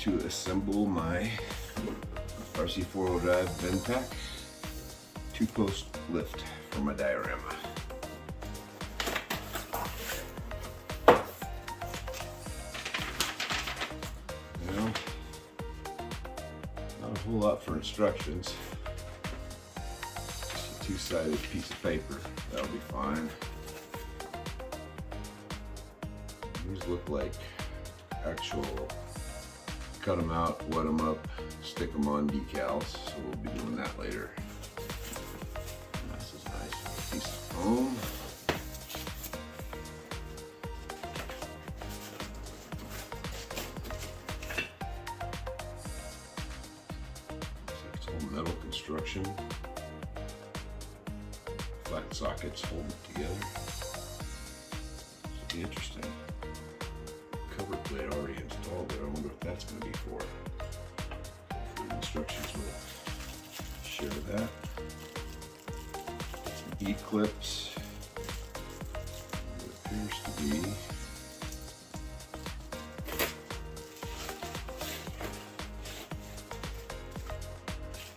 to assemble my RC4WD vent pack 2-post lift for my diorama. Well, not a whole lot for instructions. Just a 2-sided piece of paper, that'll be fine. These look like actual cut them out, wet them up, stick them on decals, so we'll be doing that later. And this is a nice piece of foam. Looks like it's all metal construction. Flat sockets hold it together. This will be interesting. Cover plate already installed there. I wonder what that's going to be for. Hopefully the instructions will share that. Some E-clips. It appears to be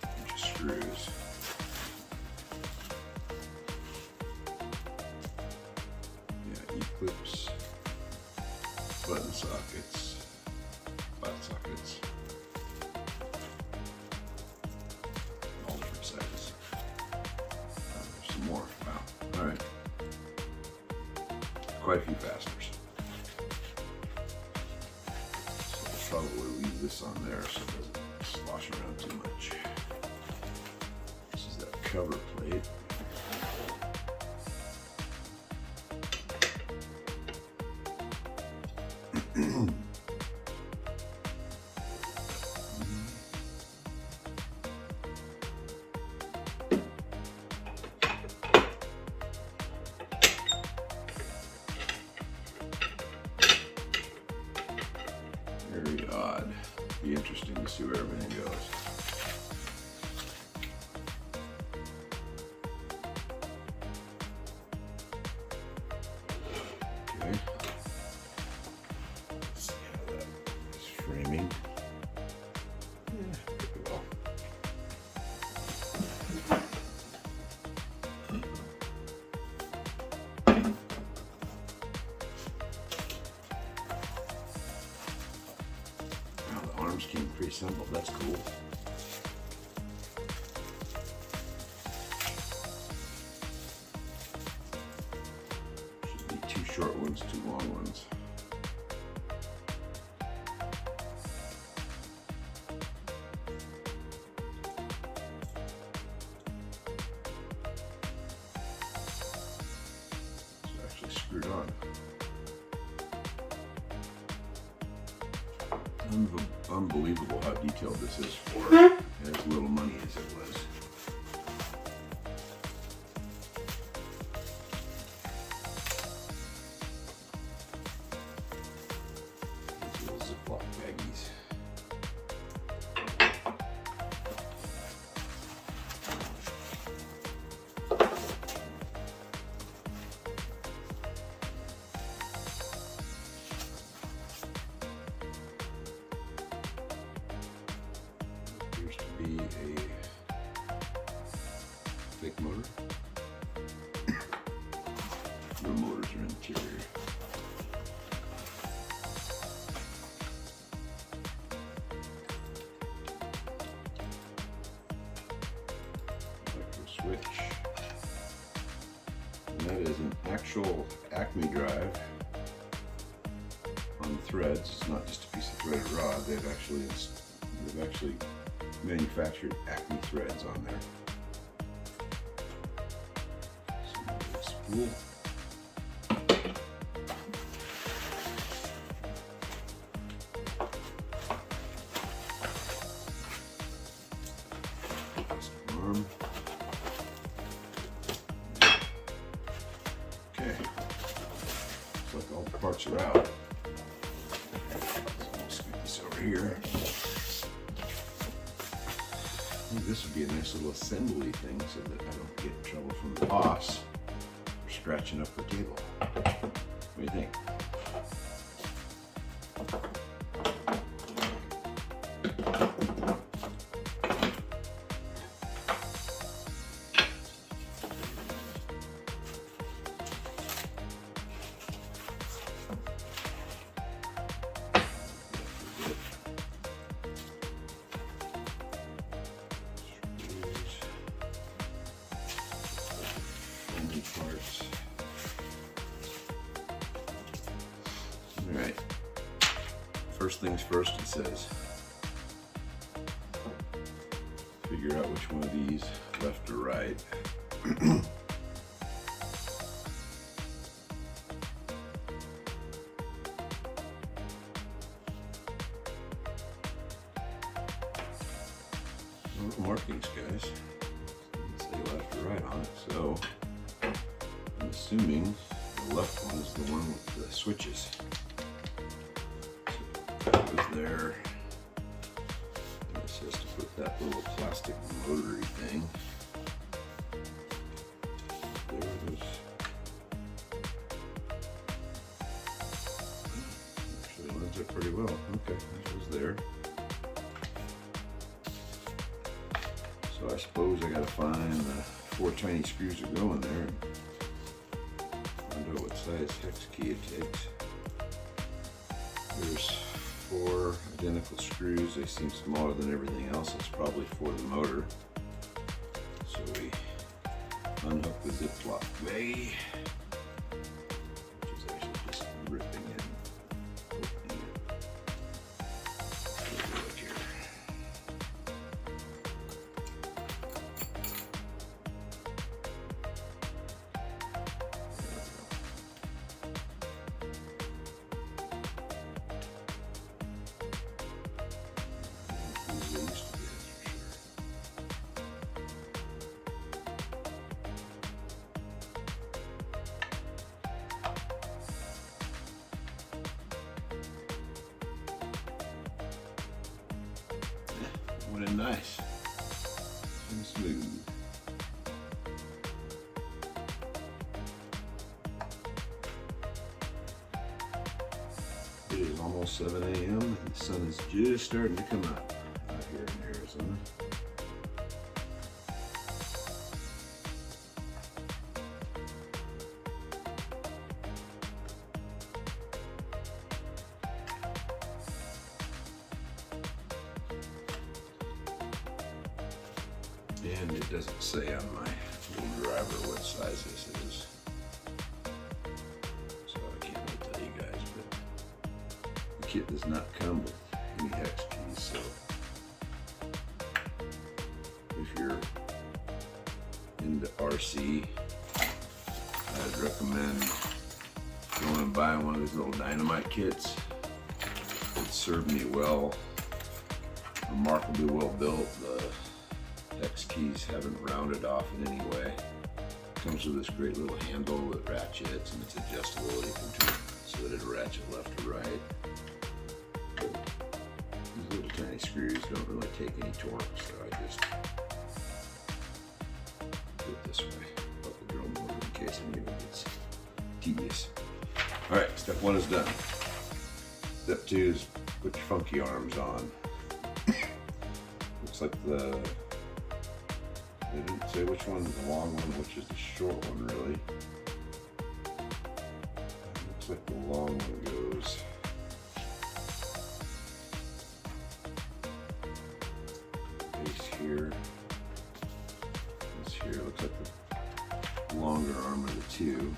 a bunch of screws. Yeah, E-clips. Button sockets, flat sockets, all different sizes. There's some more. Wow. All right. Quite a few fasteners. So we'll probably leave this on there so it doesn't slosh around too much. This is that cover plate. Very odd. Be interesting to see where everything goes. Okay. Let's see how that is framing. Yeah, pretty well. Arms came pre-assembled, that's cool. Should be 2 short ones, 2 long ones. It's actually screwed on. Unbelievable how detailed this is for as little money as it was. These little Ziploc baggies. Appears to be a thick motor. The motors are interior. Micro switch. And that is an actual Acme drive on the threads. It's not just a piece of threaded rod. They've actually manufactured Acme threads on there. Spool. Arm. Okay. Looks like all the parts are out. So I'll scoot this over here. This would be a nice little assembly thing so that I don't get in trouble from the boss for scratching up the table. What do you think? First things first, it says, figure out which one of these, left or right. Markings, guys. Say left or right on it. So I'm assuming the left one is the one with the switches. So that goes there. And it says to put that little plastic motory thing. There it is. Actually lines up pretty well. Okay, that goes there. So I suppose I gotta find the 4 tiny screws that go in there and find out what size hex key it takes. There's 4 identical screws. They seem smaller than everything else. It's probably for the motor. So we unhook the Ziploc bay, which is actually just ripping in, opening it. Take a look here. What a nice and smooth. It is almost 7 a.m. and the sun is just starting to come up out here in Arizona. And it doesn't say on my little driver what size this is, so I can't really tell you guys, but the kit does not come with any hex keys, so if you're into RC, I'd recommend going and buying one of these little dynamite kits. It served me well, remarkably well built. The hex keys haven't rounded off in any way. Comes with this great little handle with ratchets, and it's adjustable. You can turn it so that it'll ratchet left or right. But these little tiny screws don't really take any torque, so I just do it this way. About the drill motor in case any of it gets tedious. All right, step 1 is done. Step 2 is put your funky arms on. Looks like they didn't say which one's the long one, which is the short one, really. Looks like the long one goes base here. This here looks like the longer arm of the 2.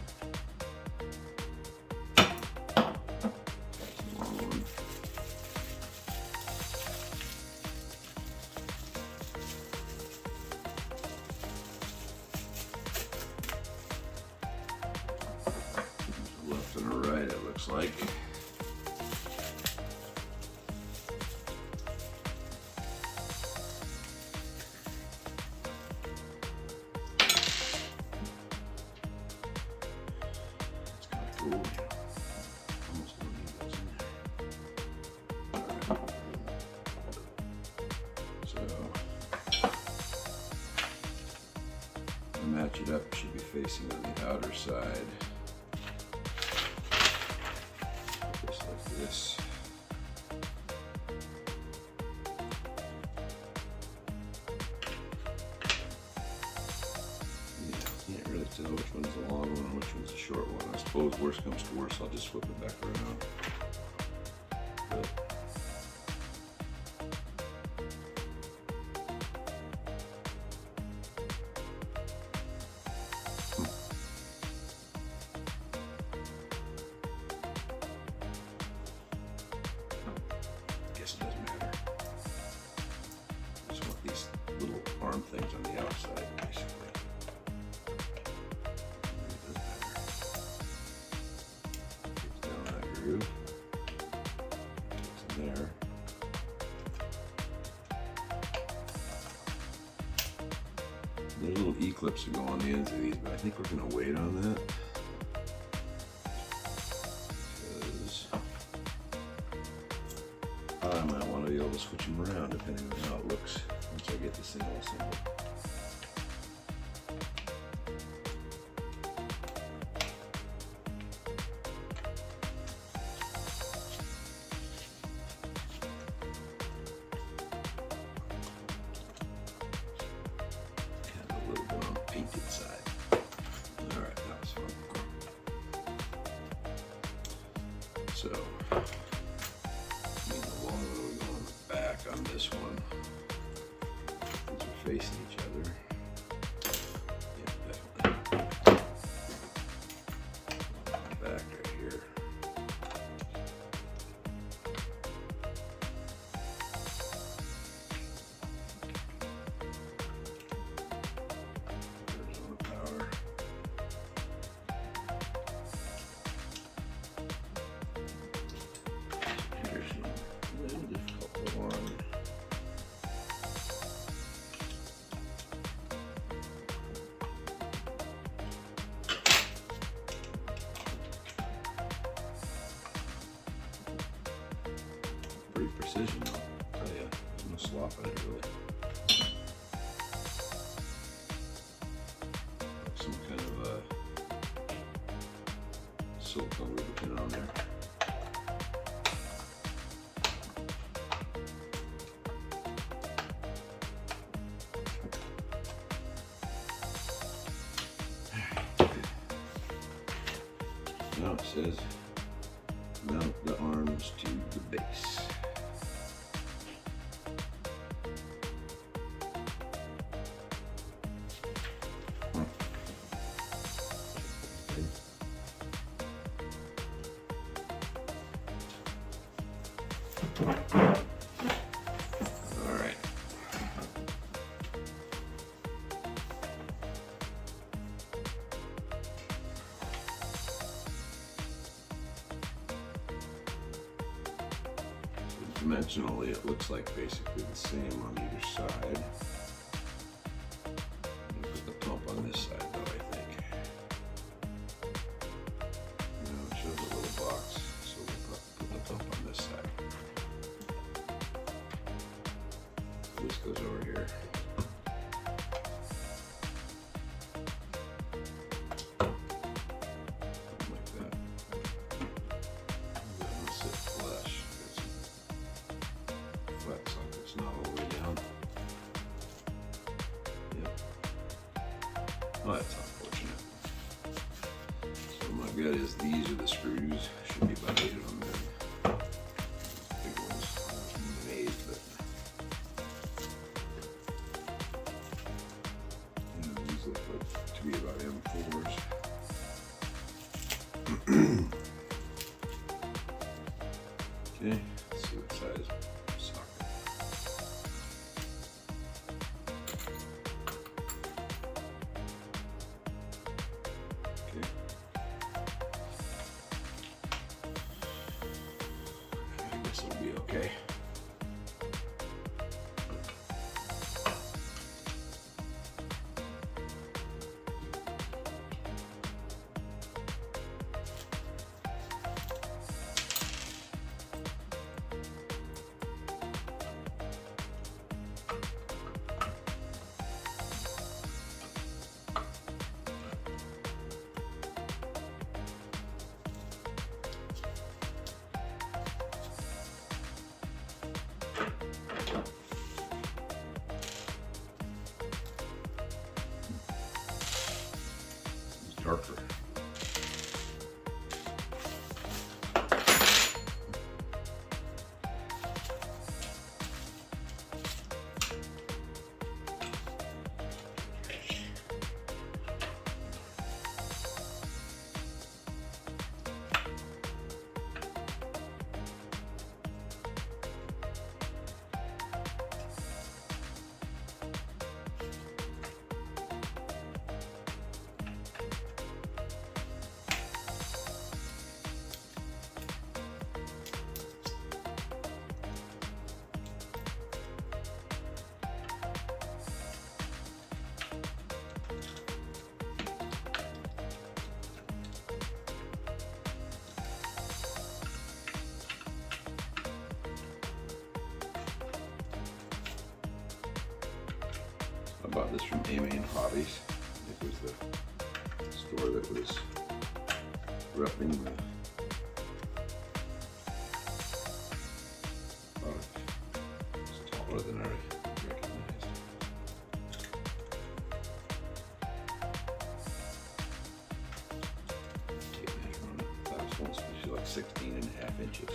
Left and a right, it looks like. It's kind of cool. Almost don't need those in there. All right. So to match it up, it should be facing on the outer side. This. Yeah, can't really tell which one's the long one and which one's the short one. I suppose worst comes to worst, I'll just flip it back around. But arm things on the outside, basically. Gets down that groove. Gets in there. There's little E-clips that go on the ends of these, but I think we're going to wait on that. Because I might want to be able to switch them around depending on how it looks once I get this thing all assembled. Side. All right, that was fun. So, the long one we go on the back on this one. These are facing each other. Yeah, definitely. Back right here. Pretty precision though. Oh yeah, there's no slop in it really. Like some kind of silicone lubricant on there. Now it says mount the arms to the base. All right. So dimensionally, it looks like basically the same on either side. I'm gonna put the pump on this side though, I think. Now it shows a little box, so we'll put the pump on this side. So this goes over here. Like that. That will sit flush. Flat sockets not all the way down. Yep. Oh, that's unfortunate. So my gut is these are the screws. Should be about 8 of them then. Big ones. I was amazed, but these look like to be about M4s. Okay, let's see what size socket. Okay. I guess it'll be okay. Darker. I bought this from A-Main Hobbies. It was the store that was repping the product. It's taller than I recognized. Tape measure on it. That was supposed to be like 16.5 inches.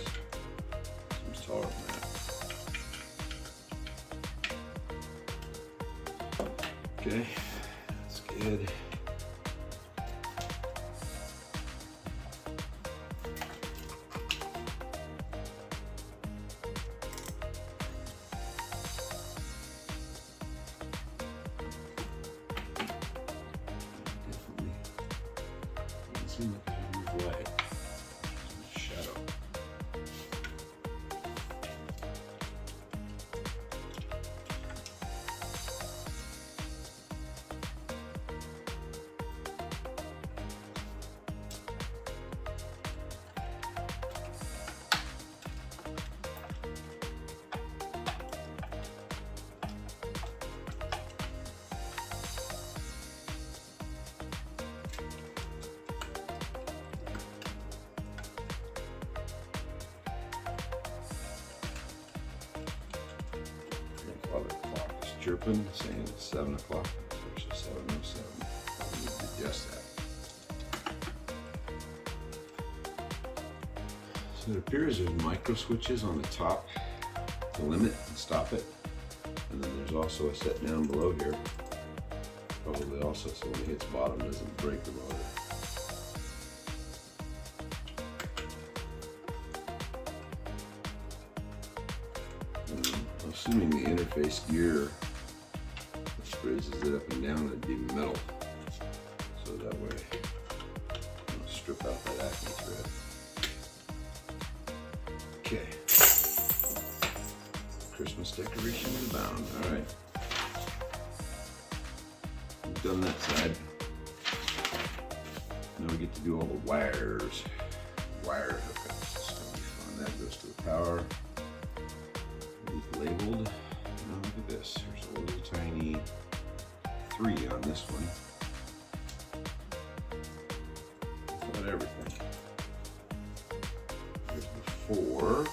Seems taller than that. Okay, that's good. Definitely doesn't seem like I have enough light. There's shadow. While the clock is chirping, saying it's 7 o'clock. It's actually 7:07. I need to adjust that. So it appears there's micro switches on the top to limit and stop it. And then there's also a set down below here. Probably also so when it hits bottom it doesn't break the motor. Assuming the interface gear that raises it up and down, it'd be metal. So that way, I'll strip out that acne thread. Okay. Christmas decorations abound. All right. We've done that side. Now we get to do all the wires. Wire hookups. It's gonna be fun. That goes to the power. Labeled. Now look at this. There's a little tiny 3 on this one. That's not everything. There's the 4.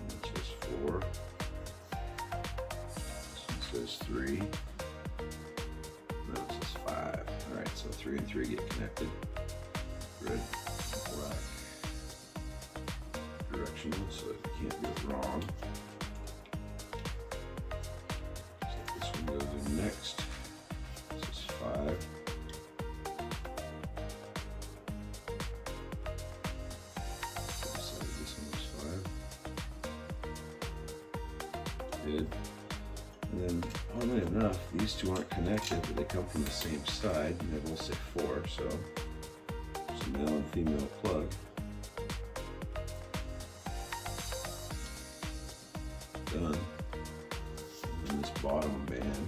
That says 4. This one says 3. Now it says 5. Alright, so 3 and 3 get connected. Red. Black directional, so it can't go wrong. So this one goes in next. This is 5. So this one was 5. Good. And then, oddly enough, these two aren't connected, but they come from the same side, and they both say 4, so. Male and female plug. Done. And then this bottom band.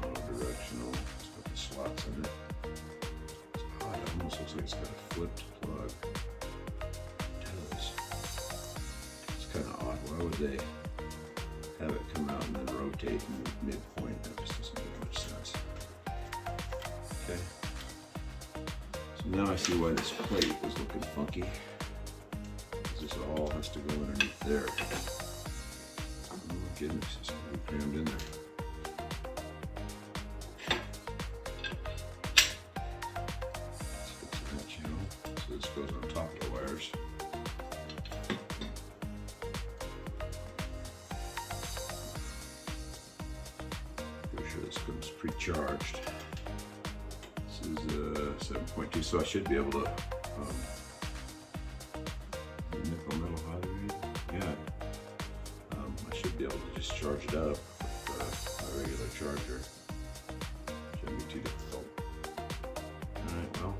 Mono-directional. It's got the slots in it. It's odd. It almost looks like it's got a flipped plug. It does. It's kind of odd. Why would they have it come out and then rotate in the midpoint? That just doesn't make much sense. Okay. So now I see why this plate was looking funky. This all has to go underneath there. Oh my goodness, it's going to be crammed in there. Let's fix that channel. So this goes on top of the wires. Pretty sure this comes pre-charged. 7.2, so I should be able to nickel metal hydrate. Yeah, I should be able to just charge it up with a regular charger. Shouldn't be too difficult. All right, well,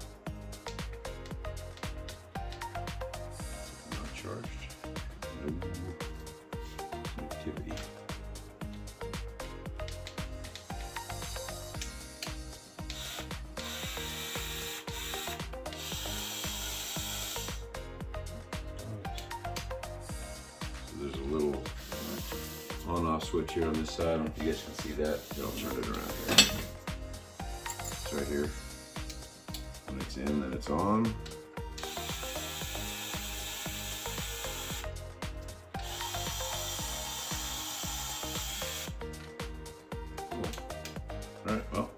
not charged. No connectivity. switch here on this side. I don't know if you guys can see that. I'll turn it around here. It's right here. When it's in, then it's on. Alright, well,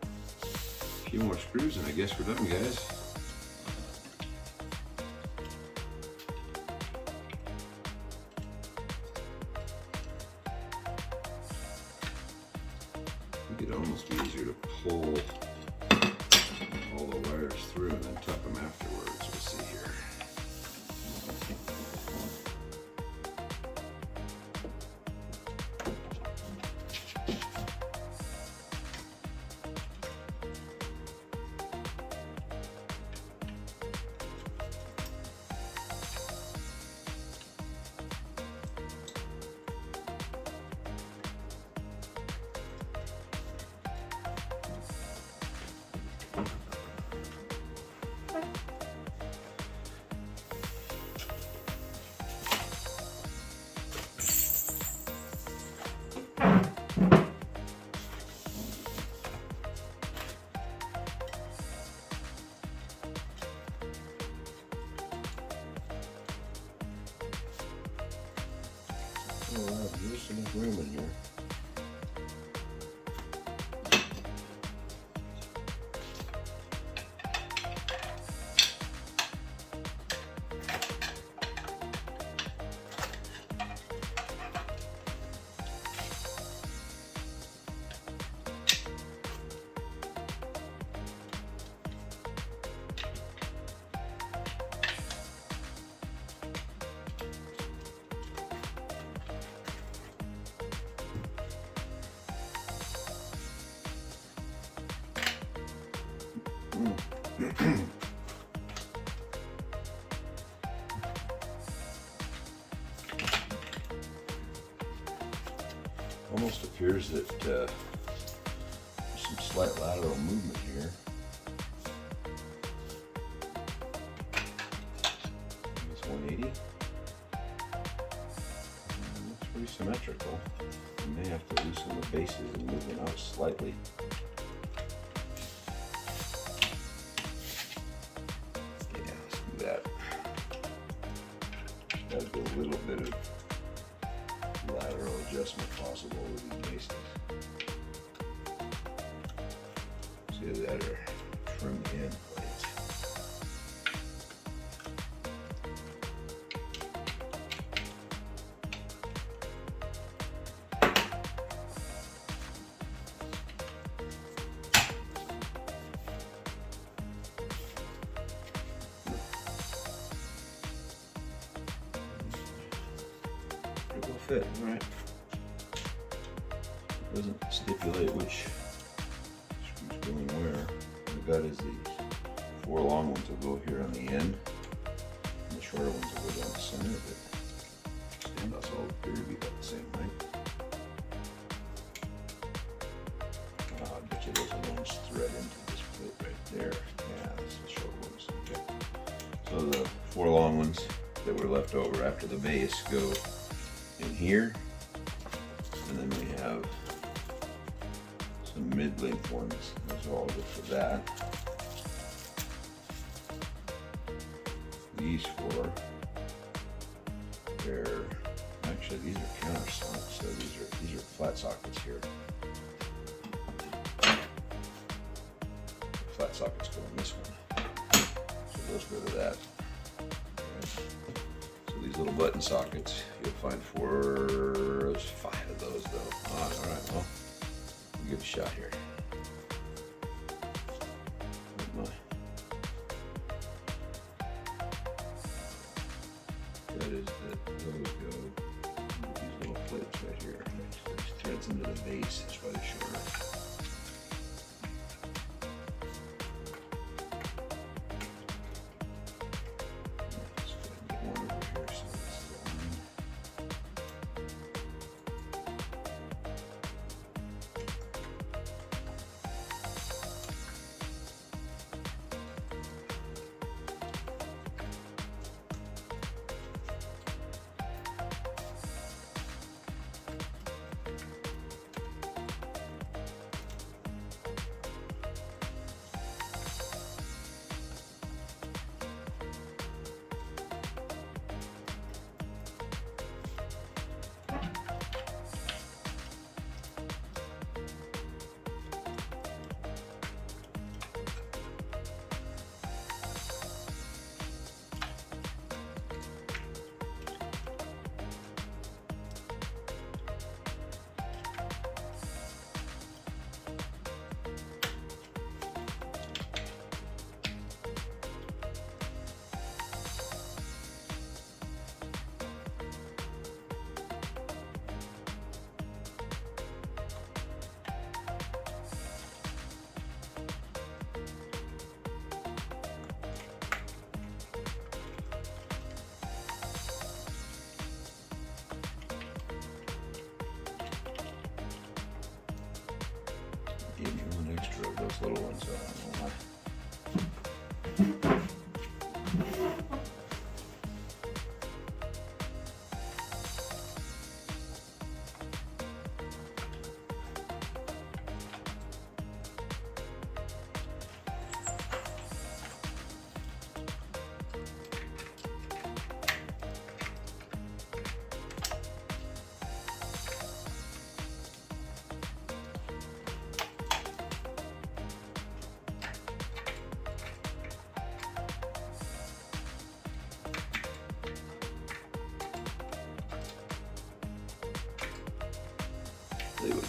a few more screws and I guess we're done, guys. I think it'd almost be easier to pull all the wires through and then tuck them afterwards. We'll see here. There's some room in here. Almost appears that there's some slight lateral movement here. It's 180. Looks pretty symmetrical. You may have to loosen the bases and move them out slightly. That. Gotta do a little bit of lateral adjustment possible with these bases. See that or trim the end plates. Fit, right? It doesn't stipulate which screws go in where. What I've got is these 4 long ones will go here on the end, and the shorter ones will go down the center of it. Standoffs all appear to be about the same height. I bet you those are ones thread into this plate right there. Yeah, that's the short ones. Okay. So the 4 long ones that were left over after the base go in here, and then we have some mid-length ones. Those are all good for that. These 4, they're actually, these are countersunk, so these are flat sockets here. The flat sockets go in this one, so those go to that. These little button sockets, you'll find 5 of those though. All right, well, we'll give it a shot here. That is that those go with these little plates right here. There's threads into the base, that's why they're shorter.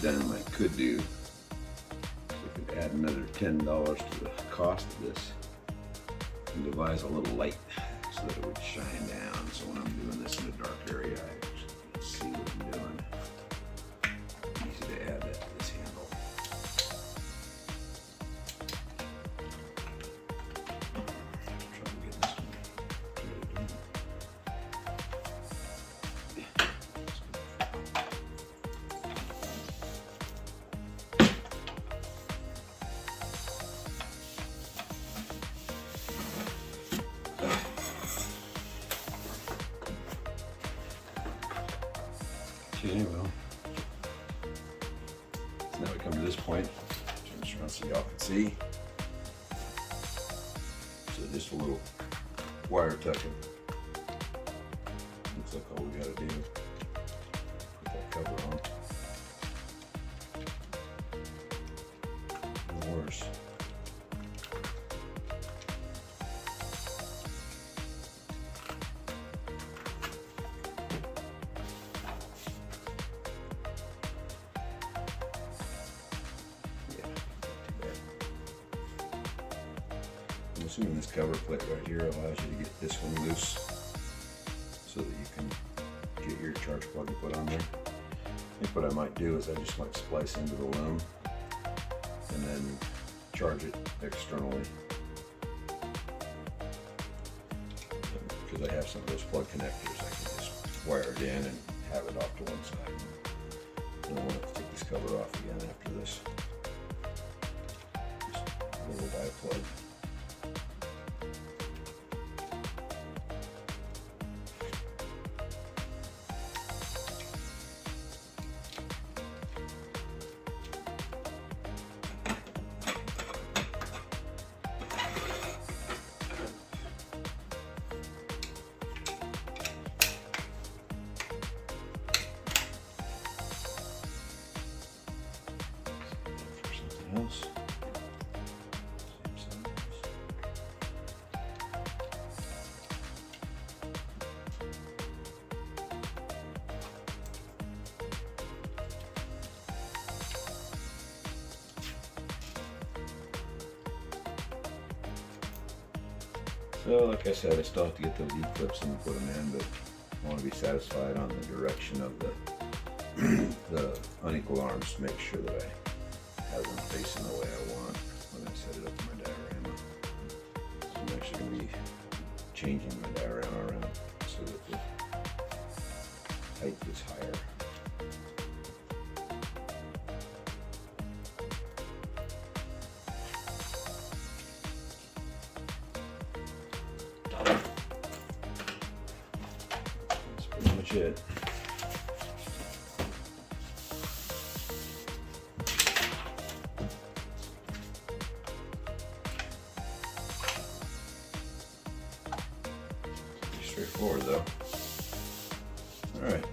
done, I could do, we could add another $10 to the cost of this and devise a little light so that it would shine down. So when I'm doing this in a dark area, I can see what I'm doing. Easy to add that to this handle. Try to get this one. Okay, well, so now we come to this point. Turn this around so y'all can see. So just a little wire tucking. Looks like all we gotta do. Put that cover on. No worse. I'm assuming this cover plate right here allows you to get this one loose so that you can get your charge plug to put on there. I think what I might do is I just might splice into the loom and then charge it externally, because I have some of those plug connectors. I can just wire it in and have it off to one side. And I want to take this cover off again after this. Just a little die plug. Else. So like I said, I still have to get those E-clips and put them in, but I want to be satisfied on the direction of the unequal arms to make sure that I have them facing the way I want when I set it up in my diorama. So I'm actually going to be changing my diorama around so that the height is higher. That's pretty much it. Straightforward though. All right.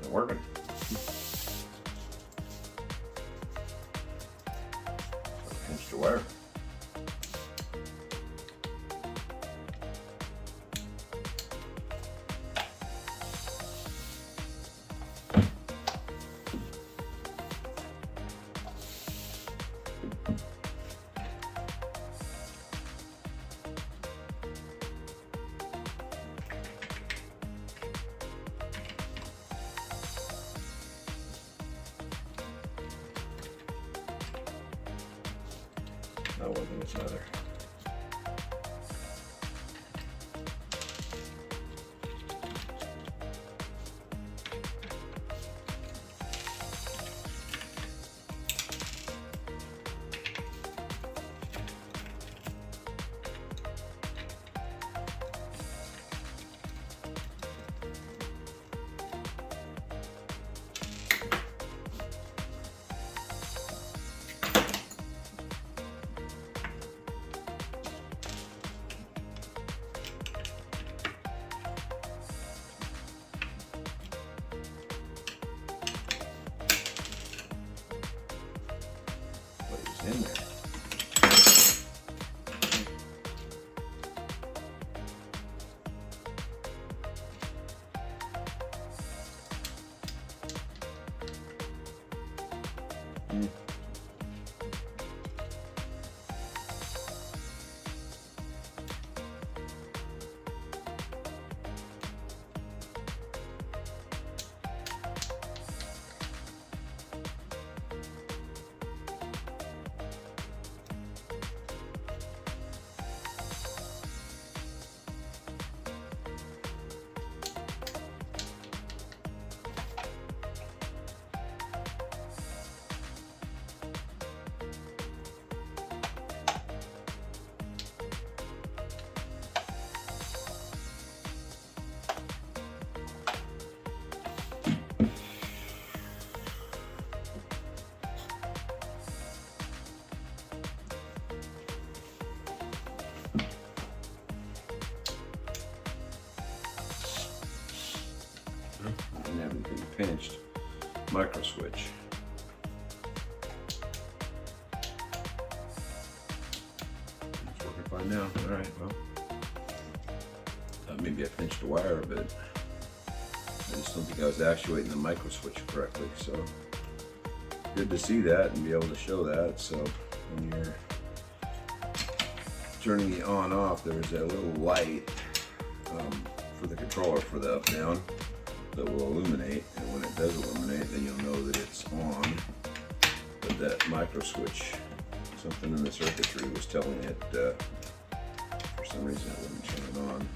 Not working. Pinched the wire. Not one thing, it's another. pinched micro switch. It's working fine now. All right, well, thought maybe I pinched the wire a bit. I just don't think I was actuating the micro switch correctly. So good to see that and be able to show that. So when you're turning the on off, there's a little light for the controller for the up down that will illuminate, and when it does illuminate, then you'll know that it's on. But that micro switch, something in the circuitry was telling it for some reason it wouldn't turn it on,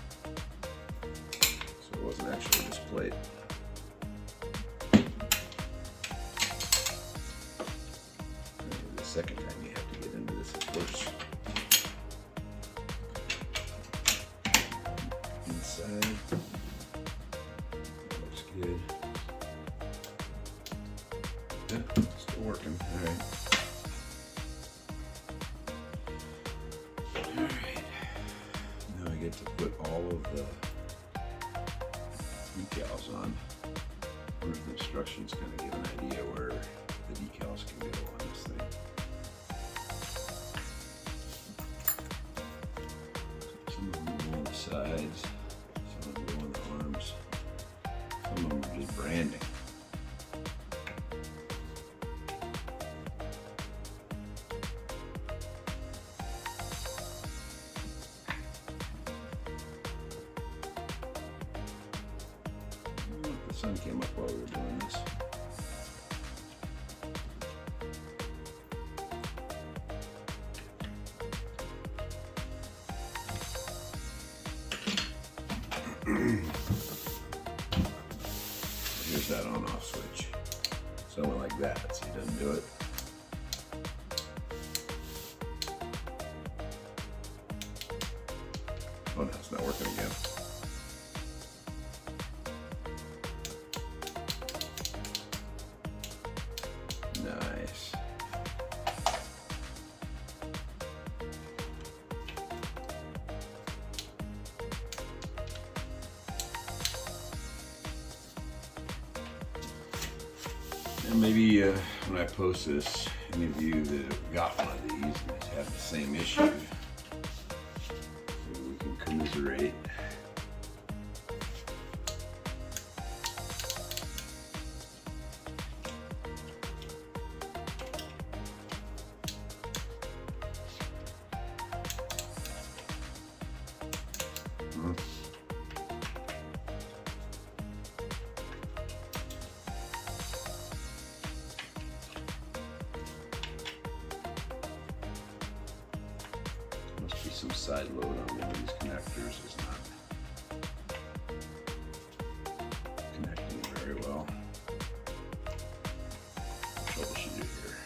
so it wasn't actually displayed. The second time you have to get into this, of course. Inside, that looks good. Yeah, still working. All right. All right. Now I get to put all of the decals on. I wonder if the instructions kind of give an idea where the decals can go on this thing. Some of them go on the sides, some of them go on the arms, some of them are just branding. The sun came up while we were doing this. Here's that on-off switch. So I went like that, so he doesn't do it. Oh no, it's not working again. Nice. And maybe when I post this, any of you that have got one of these and have the same issue, so we can commiserate. Must be some side load on one of these connectors. It's not connecting very well. Troubleshoot it here.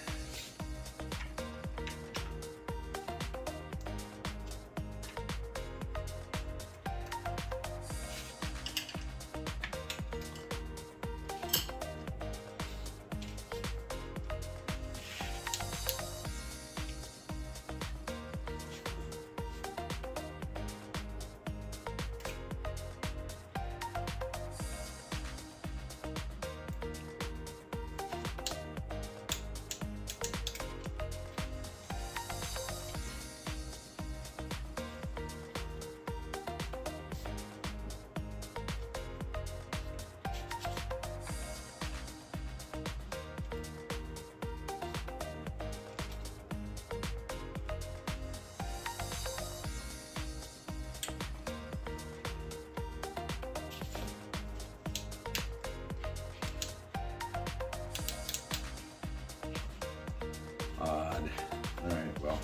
Odd. All right, well.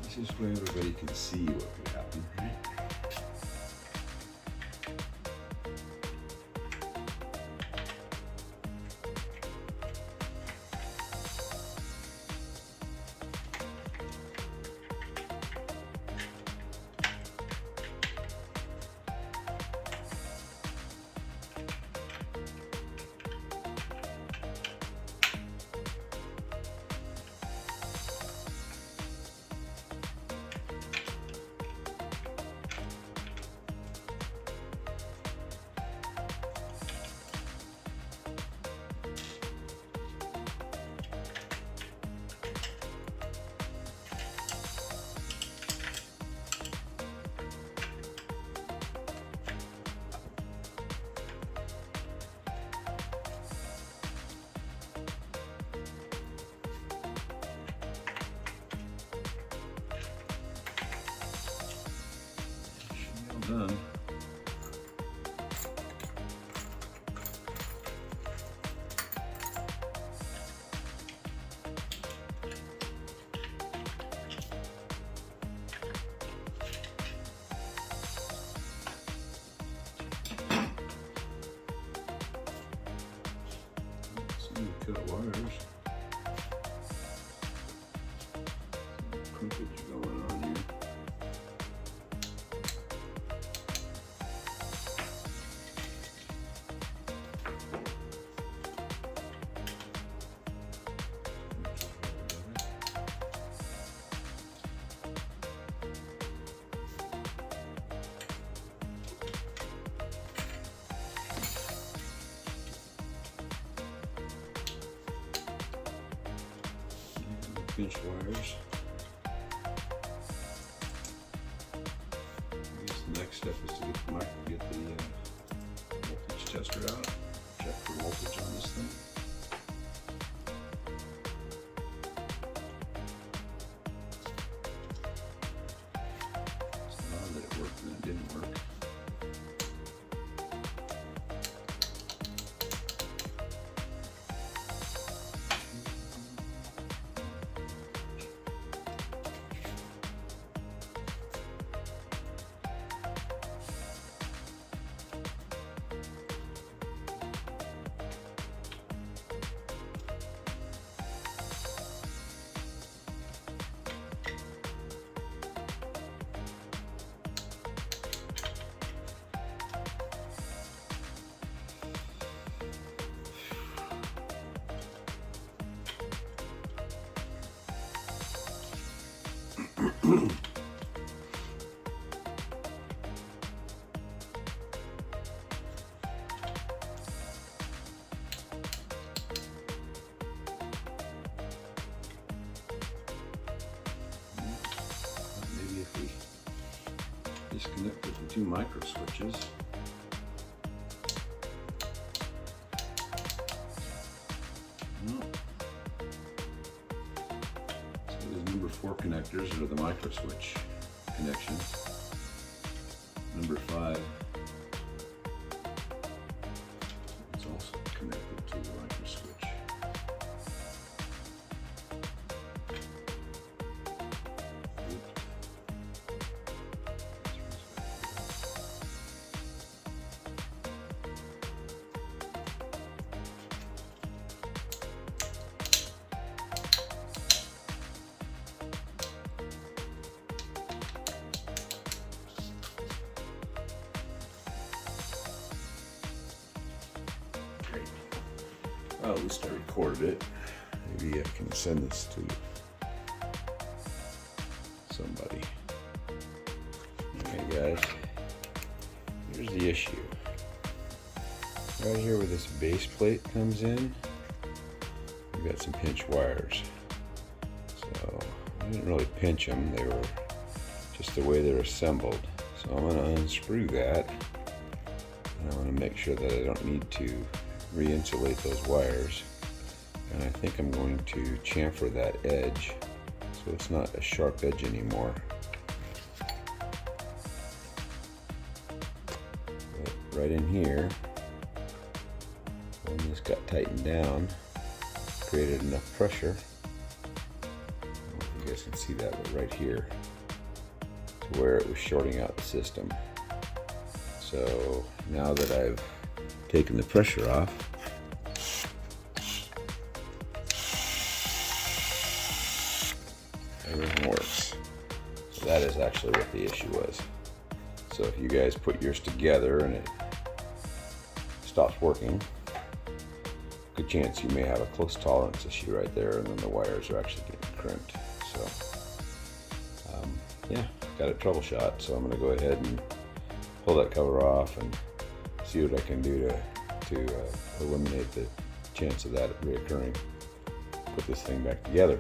This is where everybody can see what could happen, right? done. Some cut wires. Some crimpage going on here. Pinch wires. I guess the next step is to get the voltage tester out. Check for voltage on this thing. It's odd that it worked and it didn't work. Maybe if we disconnect the two micro switches. No. So these number 4 connectors are the micro switch connections. Number 5 is also connected to the micro switch. Well, at least I recorded it. Maybe I can send this to somebody. Okay, guys, here's the issue. Right here where this base plate comes in, we've got some pinch wires. So I didn't really pinch them, they were just the way they're assembled. So I'm going to unscrew that, and I want to make sure that I don't need to re-insulate those wires, and I think I'm going to chamfer that edge so it's not a sharp edge anymore. But right in here, when this got tightened down, created enough pressure. I don't know if you guys can see that, but right here, to where it was shorting out the system. So now that I've taken the pressure off, everything works. So that is actually what the issue was. So if you guys put yours together and it stops working, good chance you may have a close tolerance issue right there, and then the wires are actually getting crimped. So yeah, got it troubleshot. So I'm going to go ahead and pull that cover off and see what I can do to eliminate the chance of that reoccurring. Put this thing back together,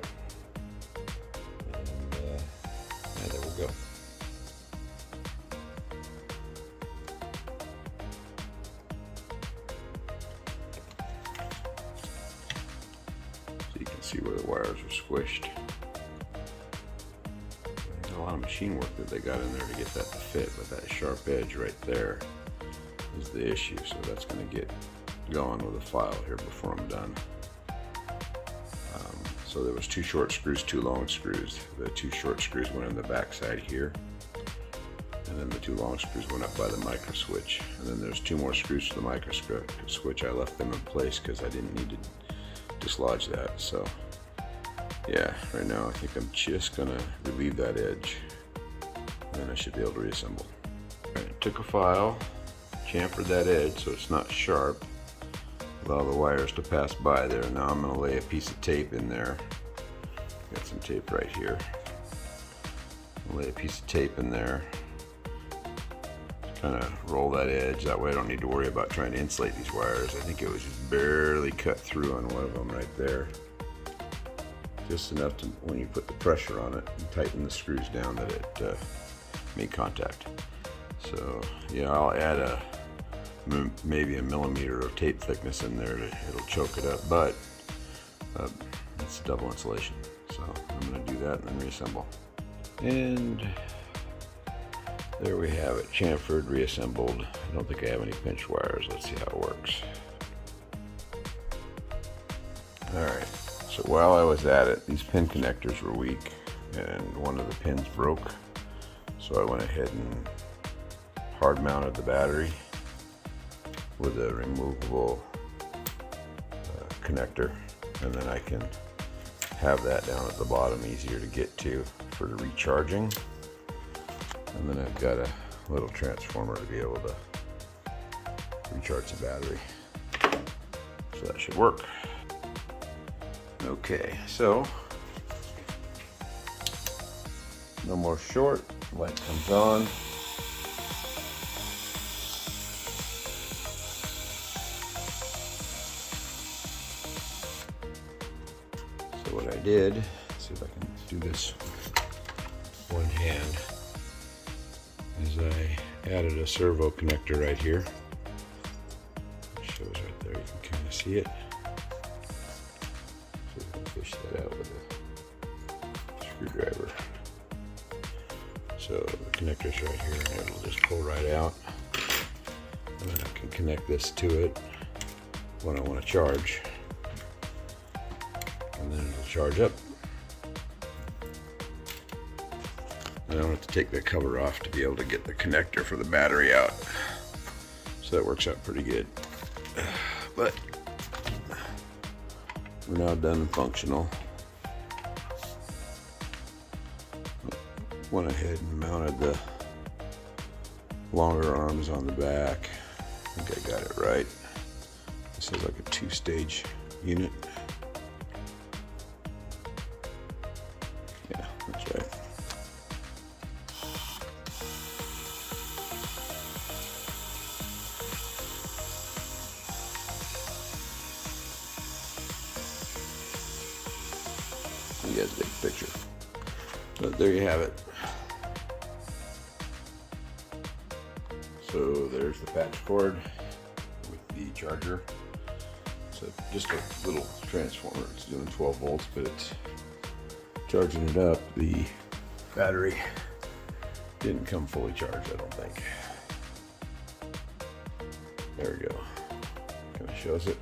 and yeah, there we go. So you can see where the wires are squished. And all lot of machine work that they got in there to get that to fit, but that sharp edge right there is the issue. So that's going to get going with a file here before I'm done. So there was 2 short screws, 2 long screws. The 2 short screws went in the back side here, and then the 2 long screws went up by the micro switch. And then there's 2 more screws to the micro switch. I left them in place because I didn't need to dislodge that. So yeah, right now I think I'm just gonna relieve that edge, and then I should be able to reassemble. Right, took a file, chamfered that edge so it's not sharp, allow the wires to pass by there. Now I'm gonna lay a piece of tape in there. Got some tape right here. I'll lay a piece of tape in there, kind of roll that edge. That way I don't need to worry about trying to insulate these wires. I think it was just barely cut through on one of them right there. Just enough to, when you put the pressure on it and tighten the screws down, that it made contact. So yeah, I'll add maybe a millimeter of tape thickness in there. It'll choke it up, but it's double insulation. So I'm going to do that and then reassemble. And there we have it, chamfered, reassembled. I don't think I have any pinch wires. Let's see how it works. All right. So while I was at it, these pin connectors were weak and one of the pins broke. So I went ahead and hard mounted the battery with a removable connector, and then I can have that down at the bottom, easier to get to for recharging. And then I've got a little transformer to be able to recharge the battery. So that should work. Okay, so no more short, light comes on. So what I did, see if I can do this with one hand, is I added a servo connector right here. It shows right there, you can kind of see it. Fish that out with a screwdriver. So the connector's right here, and it'll just pull right out. And then I can connect this to it when I want to charge. And then it'll charge up. And I don't have to take the cover off to be able to get the connector for the battery out. So that works out pretty good. But we're now done and functional. Went ahead and mounted the longer arms on the back. I think I got it right. This is like a 2-stage unit. Yeah, that's right. You guys get the picture. But there you have it. So there's the patch cord with the charger. So just a little transformer. It's doing 12 volts, but it's charging it up. The battery didn't come fully charged, I don't think. There we go. Kind of shows it.